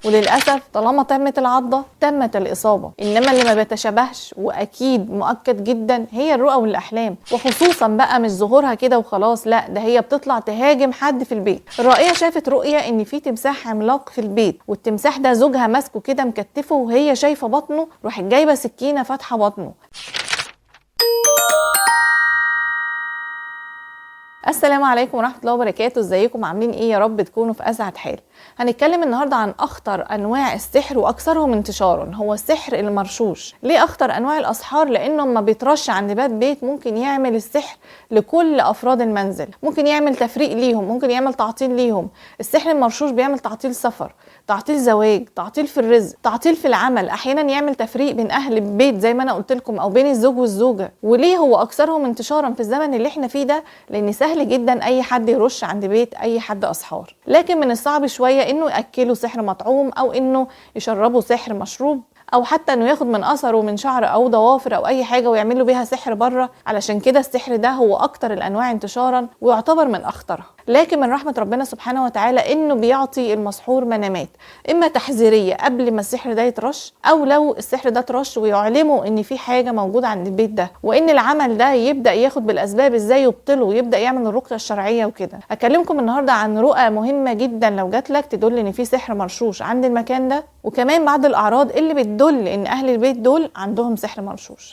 وللاسف طالما تمت العضه تمت الاصابه. انما اللي ما بيتشابهش واكيد مؤكد جدا هي الرؤى والاحلام، وخصوصا بقى مش ظهورها كده وخلاص، لا ده هي بتطلع تهاجم حد في البيت. الرائيه شافت رؤيه ان في تمساح عملاق في البيت، والتمساح ده زوجها ماسكه كده مكتفه وهي شايفه بطنه، راحت جايبه سكينه فاتحه بطنه. السلام عليكم ورحمة الله وبركاته. ازيكم عاملين ايه؟ يا رب تكونوا في اسعد حال. هنتكلم النهاردة عن اخطر انواع السحر واكثرهم انتشارا، هو السحر المرشوش. ليه اخطر انواع الاسحار؟ لانه ما بيترش عند باب بيت ممكن يعمل السحر لكل افراد المنزل، ممكن يعمل تفريق ليهم، ممكن يعمل تعطيل ليهم. السحر المرشوش بيعمل تعطيل سفر، تعطيل زواج، تعطيل في الرزق، تعطيل في العمل، احيانا يعمل تفريق بين اهل البيت زي ما انا قلت لكم، او بين الزوج والزوجة. وليه هو اكثرهم انتشارا في الزمن اللي احنا فيه ده؟ لان سهل جدا اي حد يرش عند بيت اي حد اسحار، لكن من الصعب شويه انه ياكله سحر مطعوم، او انه يشربه سحر مشروب، او حتى انه ياخد من اثره من شعر او ضوافر او اي حاجه ويعمل له بيها سحر بره. علشان كده السحر ده هو اكتر الانواع انتشارا ويعتبر من اخطرها. لكن من رحمه ربنا سبحانه وتعالى انه بيعطي المسحور منامات، اما تحذيريه قبل ما السحر ده يترش، او لو السحر ده اترش ويعلموا ان في حاجه موجوده عند البيت ده، وان العمل ده يبدا ياخد بالاسباب ازاي يبطله ويبدا يعمل الرقيه الشرعيه وكده. هكلمكم النهارده عن رؤى مهمه جدا لو جات لك تدل ان في سحر مرشوش عند المكان ده، وكمان بعض الاعراض اللي بتدل ان اهل البيت دول عندهم سحر مرشوش.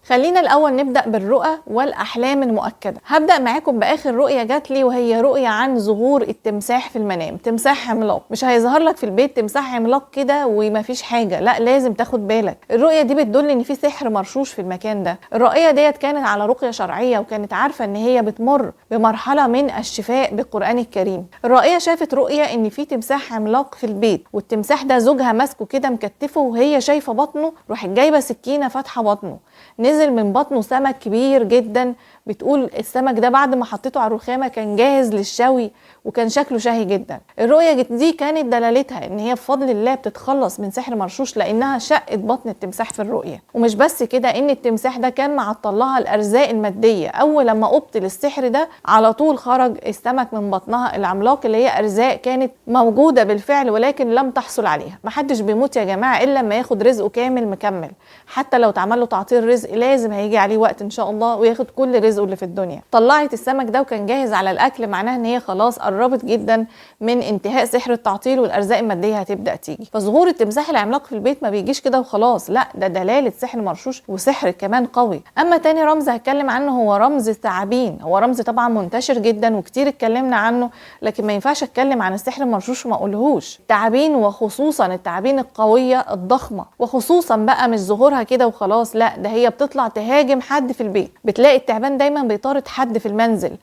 خلينا الأول نبدأ بالرؤى والأحلام المؤكدة. هبدأ معاكم بآخر رؤية جات لي، وهي رؤية عن ظهور التمساح في المنام. تمساح عملاق، مش هيظهر لك في البيت تمساح عملاق كده ومفيش حاجة، لا لازم تاخد بالك. الرؤية دي بتدل إن في سحر مرشوش في المكان ده. الرؤية ديت كانت على رقية شرعية، وكانت عارفة إن هي بتمر بمرحلة من الشفاء بالقرآن الكريم. الرؤية شافت رؤية إن في تمساح عملاق في البيت، والتمساح ده زوجها ماسكه كده مكتفه وهي شايفة بطنه، راحت جايبة سكينة فاتحة بطنه. نزل من بطنه سمك كبير جدا، بتقول السمك ده بعد ما حطيته على الرخامة كان جاهز للشوي وكان شكله شهي جدا. الرؤية دي كانت دلالتها ان هي بفضل الله بتتخلص من سحر مرشوش، لانها شقت بطن التمساح في الرؤية. ومش بس كده، ان التمساح ده كان معطلها الارزاق المادية. اول لما ابطل السحر ده على طول خرج السمك من بطنها العملاق، اللي هي ارزاق كانت موجودة بالفعل ولكن لم تحصل عليها. محدش بيموت يا جماعة الا لما ياخد رزقه كامل مكمل، حتى لو تعمل له تعطيل رزق لازم هيجي عليه وقت ان شاء الله وياخد كل رزقه اللي في الدنيا. طلعت السمك ده وكان جاهز على الاكل، معناها ان هي خلاص قربت جدا من انتهاء سحر التعطيل والارزاق الماديه هتبدا تيجي. فظهور التمساح العملاق في البيت ما بيجيش كده وخلاص، لا ده دلاله سحر مرشوش وسحر كمان قوي. اما تاني رمز هتكلم عنه هو رمز الثعابين. هو رمز طبعا منتشر جدا وكتير اتكلمنا عنه، لكن ما ينفعش اتكلم عن السحر المرشوش وما اقولهوش. الثعابين، وخصوصا الثعابين القويه الضخمه، وخصوصا بقى مش ظهورها كده وخلاص، لا ده هي بتطلع تهاجم حد في البيت. بتلاقي التعبان دايما بيطارد حد في المنزل،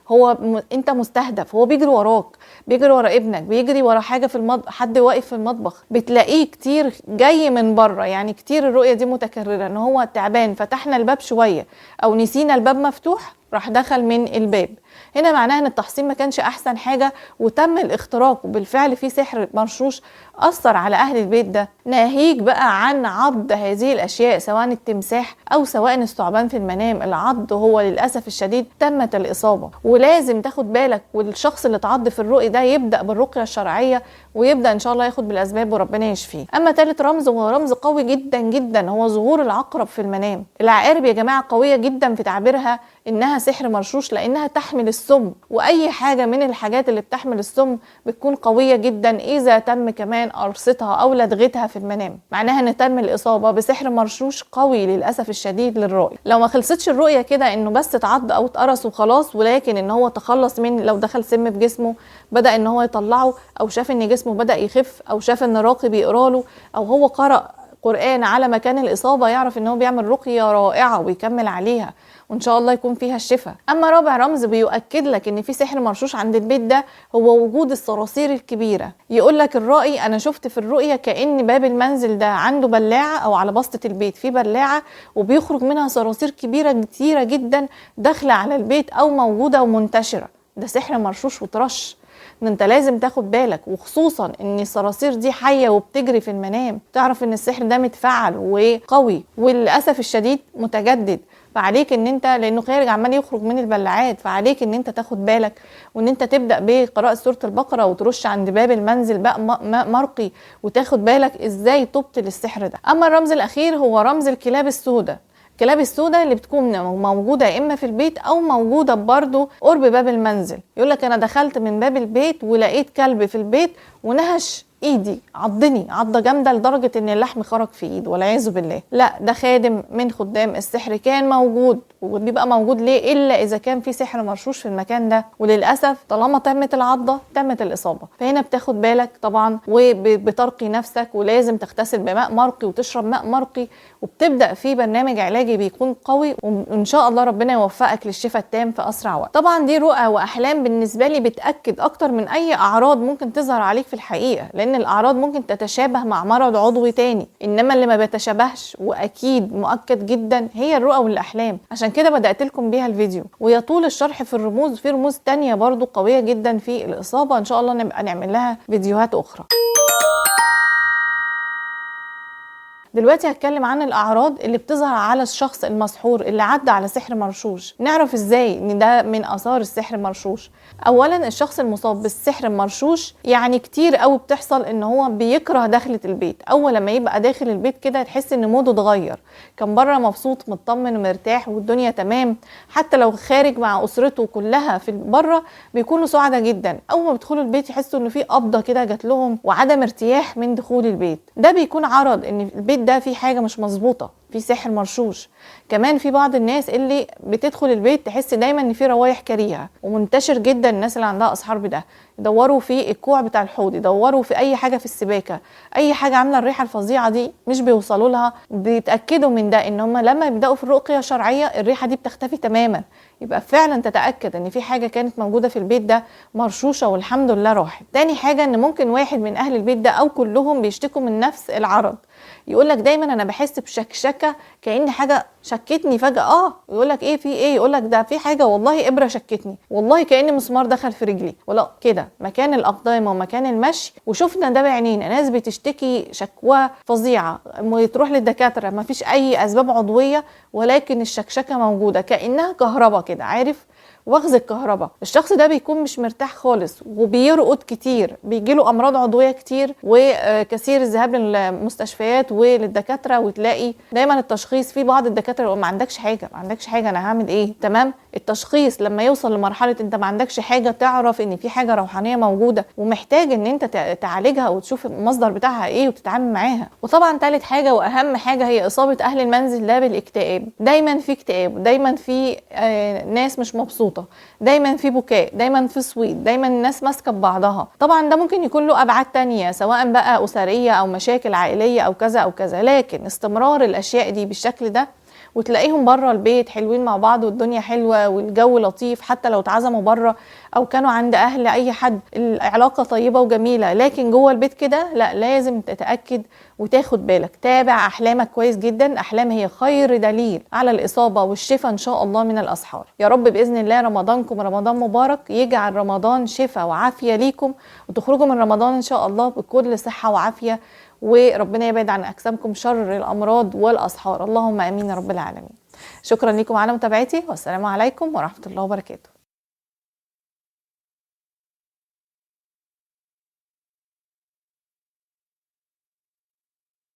انت مستهدف، هو بيجري وراك، بيجري ورا ابنك، بيجري ورا حاجه في المطبخ، حد واقف في المطبخ، بتلاقيه كتير جاي من بره. يعني كتير الرؤيه دي متكرره، ان هو التعبان فتحنا الباب شويه او نسينا الباب مفتوح راح دخل من الباب. هنا معناه ان التحصين ما كانش احسن حاجه وتم الاختراق، وبالفعل في سحر مرشوش اثر على اهل البيت ده. ناهيك بقى عن عض هذه الاشياء، سواء التمساح او سواء الثعبان في المنام. العض هو للاسف الشديد تمت الاصابه، ولازم تاخد بالك. والشخص اللي اتعض في الرؤيه ده يبدا بالرقيه الشرعيه ويبدا ان شاء الله ياخد بالاسباب وربنا يشفيه. اما ثالث رمز وهو رمز قوي جدا جدا، هو ظهور العقرب في المنام. العقارب يا جماعه قويه جدا في تعبيرها انها سحر مرشوش، لانها تحمل السم، واي حاجه من الحاجات اللي بتحمل السم بتكون قويه جدا اذا تم كمان قرصتها او لدغتها في المنام. معناها ان تم الاصابه بسحر مرشوش قوي للاسف الشديد للرؤيه. لو ما خلصتش الرؤيه كده انه بس اتعض او اتقرص وخلاص، ولكن ان هو تخلص من، لو دخل سم في جسمه بدا ان هو يطلعه، او شاف ان جسمه بدا يخف، او شاف ان راقي بيقرا له، او هو قرأ قرآن على مكان الإصابة، يعرف ان هو بيعمل رقية رائعة ويكمل عليها وان شاء الله يكون فيها الشفاء. اما رابع رمز بيؤكد لك ان في سحر مرشوش عند البيت ده هو وجود الصراصير الكبيرة. يقول لك الرائي انا شفت في الرؤية كأن باب المنزل ده عنده بلاعة، او على بسطة البيت في بلاعة وبيخرج منها صراصير كبيرة كتيرة جدا داخلة على البيت او موجودة ومنتشرة. ده سحر مرشوش وترش، ان انت لازم تاخد بالك، وخصوصا ان الصراصير دي حيه وبتجري في المنام، تعرف ان السحر ده متفعل وقوي وللاسف الشديد متجدد. فعليك ان انت، لانه خارج عمال يخرج من البلاعات، فعليك ان انت تاخد بالك وان انت تبدا بقراءه سوره البقره وترش عند باب المنزل بقى ماء مرقي، وتاخد بالك ازاي تبطل السحر ده. اما الرمز الاخير هو رمز الكلاب السوداء. الكلاب السوداء اللي بتكون موجوده يا اما في البيت او موجوده برضو قرب باب المنزل. يقول لك انا دخلت من باب البيت ولقيت كلب في البيت ونهش ايدي، عضني عضه جامده لدرجه ان اللحم خرج في ايد، والعياذ بالله. لا، ده خادم من خدام السحر كان موجود. وبيبقى موجود ليه؟ الا اذا كان في سحر مرشوش في المكان ده، وللاسف طالما تمت العضه تمت الاصابه. فهنا بتاخد بالك طبعا وبترقي نفسك، ولازم تغتسل بماء مرقي وتشرب ماء مرقي، وبتبدا في برنامج علاجي بيكون قوي، وان شاء الله ربنا يوفقك للشفاء التام في اسرع وقت. طبعا دي رؤى واحلام بالنسبه لي بتاكد اكتر من اي اعراض ممكن تظهر عليك في الحقيقه، لان الاعراض ممكن تتشابه مع مرض عضوي تاني، انما اللي ما بيتشابهش واكيد مؤكد جدا هي الرؤى والاحلام. عشان كده بدات لكم بيها الفيديو، ويطول الشرح في الرموز. في رموز تانية برضو قويه جدا في الاصابه، ان شاء الله نبقى نعمل لها فيديوهات اخرى. دلوقتي هتكلم عن الاعراض اللي بتظهر على الشخص المسحور اللي عدى على سحر مرشوش. نعرف ازاي ان ده من اثار السحر المرشوش؟ اولا، الشخص المصاب بالسحر المرشوش يعني كتير قوي بتحصل ان هو بيكره دخلة البيت. اول لما يبقى داخل البيت كده تحس ان موده اتغير، كان بره مبسوط مطمن ومرتاح والدنيا تمام، حتى لو خارج مع اسرته كلها في بره بيكونوا سعداء جدا. اول ما بيدخلوا البيت يحسوا ان في قبضه كده جات لهم وعدم ارتياح من دخول البيت. ده بيكون عرض ان البيت ده في حاجه مش مظبوطه، في سحر مرشوش. كمان في بعض الناس اللي بتدخل البيت تحس دايما ان في روايح كريهه، ومنتشر جدا الناس اللي عندها اسحار بده. يدوروا في الكوع بتاع الحوض، يدوروا في اي حاجه في السباكه، اي حاجه عامله الريحه الفظيعه دي مش بيوصلوا لها. بيتاكدوا من ده ان هم لما يبداوا في الرقيه الشرعيه الريحه دي بتختفي تماما، يبقى فعلا تتاكد ان في حاجه كانت موجوده في البيت ده مرشوشه والحمد لله راحت. تاني حاجه ان ممكن واحد من اهل البيت ده او كلهم بيشتكوا من نفس العرض. يقول لك دايما انا بحس بشكشكه كأن حاجه شكتني فجاه. يقول لك ايه في ايه؟ يقول لك ده في حاجه، والله ابره شكتني، والله كأن مسمار دخل في رجلي، ولا كده مكان الاقدام ومكان المشي. وشفنا ده بعينينا، ناس بتشتكي شكوى فظيعه تروح للدكاتره، ما فيش اي اسباب عضويه ولكن الشكشكه موجوده كأنها كهرباء كده، عارف، واخذ الكهرباء. الشخص ده بيكون مش مرتاح خالص وبيرقد كتير، بيجيله امراض عضويه كتير وكثير الذهاب للمستشفيات وللدكاتره. وتلاقي دايما التشخيص في بعض الدكاتره ما عندكش حاجه، ما عندكش حاجه، انا هعمل ايه؟ تمام. التشخيص لما يوصل لمرحله انت ما عندكش حاجه، تعرف ان في حاجه روحانيه موجوده ومحتاج ان انت تعالجها وتشوف المصدر بتاعها ايه وتتعامل معاها. وطبعا ثالث حاجه واهم حاجه هي اصابه اهل المنزل ده بالاكتئاب. دايما في اكتئاب، دايما في ناس مش مبسوطه، دايما في بكاء، دايما في صويت، دايما الناس ماسكه ببعضها. طبعا ده ممكن يكون له ابعاد تانية سواء بقى اسريه او مشاكل عائليه او كذا او كذا، لكن استمرار الاشياء دي بالشكل ده وتلاقيهم بره البيت حلوين مع بعض والدنيا حلوه والجو لطيف، حتى لو اتعزموا بره او كانوا عند اهل اي حد العلاقه طيبه وجميله، لكن جوه البيت كده لا، لازم تتاكد وتاخد بالك. تابع احلامك كويس جدا، احلام هي خير دليل على الاصابه والشفاء ان شاء الله من الاسحار. يا رب باذن الله رمضانكم رمضان مبارك، يجعل رمضان شفاء وعافيه ليكم، وتخرجوا من رمضان ان شاء الله بكل صحه وعافيه، وربنا يبعد عن اجسامكم شر الامراض والاسحار. اللهم امين يا رب العالمين. شكرا لكم على متابعتي، والسلام عليكم ورحمه الله وبركاته.